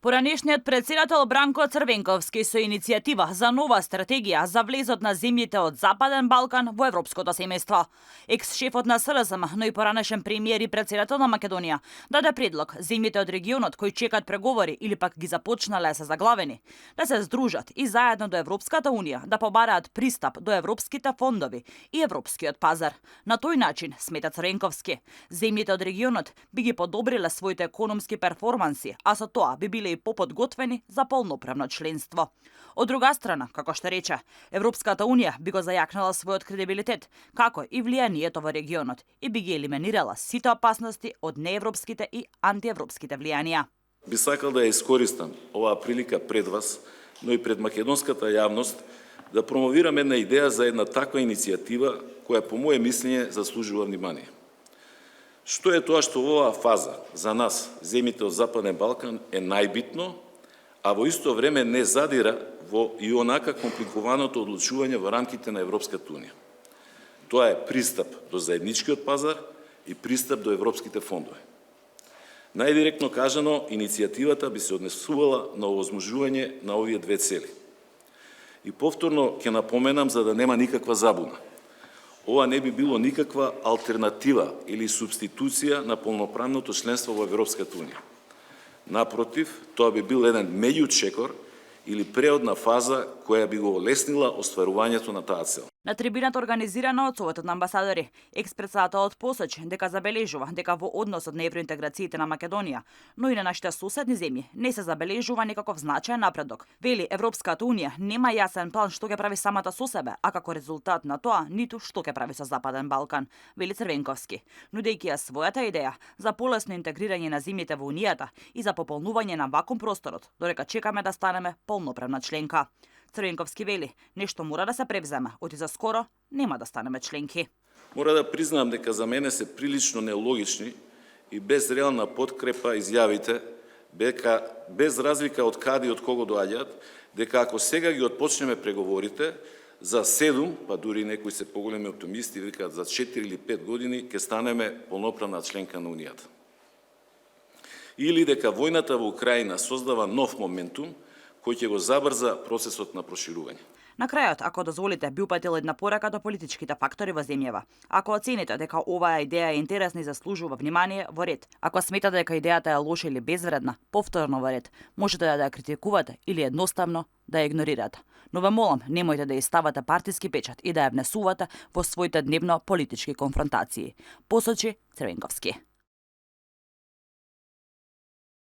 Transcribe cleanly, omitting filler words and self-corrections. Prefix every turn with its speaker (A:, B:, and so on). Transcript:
A: Поранешниот председател Бранко Црвенковски со иницијатива за нова стратегија за влезот на земјите од Западен Балкан во европското семејство. Екс-шефот на СРСМ, но и поранешен премиер и председател на Македонија, даде предлог земјите од регионот кои чекат преговори или пак ги започнале се заглавени, да се здружат и заедно до Европската унија да побараат пристап до европските фондови и европскиот пазар. На тој начин, смета Црвенковски, земјите од регионот би ги подобриле своите економски перформанси, а со тоа би биле и поподготвени за полноправно членство. Од друга страна, како што рече, Европската унија би го зајакнала својот кредибилитет, како и влијанието во регионот и би ги елиминирала сите опасности од неевропските и антиевропските влијанија.
B: Би сакал да ја искористам оваа прилика пред вас, но и пред македонската јавност, да промовирам една идеја за една таква иницијатива која по моје мислење заслужува внимание. Што е тоа што во оваа фаза за нас, земјите од Западен Балкан, е најбитно, а во исто време не задира во и онака компликуваното одлучување во рамките на Европската унија. Тоа е пристап до заедничкиот пазар и пристап до европските фондови. Најдиректно кажано, иницијативата би се однесувала на овозможување на овие две цели. И повторно ќе напоменам за да нема никаква забуна. Ова не би било никаква алтернатива или субституција на полноправното членство во Европската унија. Напротив, тоа би бил еден меѓучекор или преодна фаза која би го олеснила остварувањето на таа цел.
A: На трибината организирана од Советот на амбасадори, екс-председателот посочи дека забележува дека во односот на евроинтеграциите на Македонија, но и на нашите соседни земји, не се забележува никаков значаен напредок. Вели, Европската унија нема јасен план што ќе прави самата со себе, а како резултат на тоа ниту што ќе прави со Западен Балкан, вели Црвенковски, нудејќи ја својата идеја за полесно интегрирање на земјите во унијата и за пополнување на вакуум просторот, додека чекаме да станеме полноправна членка. Црвенковски вели, нешто мора да се превземе, оти за скоро нема да станеме членки.
B: Мора да признам дека за мене се прилично нелогични и без реална подкрепа изјавите, без разлика од каде и од кого доаѓаат, дека ако сега ги отпочнеме преговорите, за 7, па дури некои се поголеми оптимисти викаат за 4 или 5 години ќе станеме полноправна членка на Унијата. Или дека војната во Украина создава нов моментум кој ќе го забрза процесот на проширување.
A: На крајот, ако дозволите, би упатил една порака до политичките фактори во земјава. Ако оцените дека оваа идеја е интересна и заслужува внимание, во ред. Ако сметате дека идејата е лоша или безвредна, повторно во ред. Можете да ја критикувате или едноставно да ја игнорирате. Но ве молам, немојте да ја ставате партиски печат и да ја внесувате во своите дневно политички конфронтации. Посочи Црвенковски.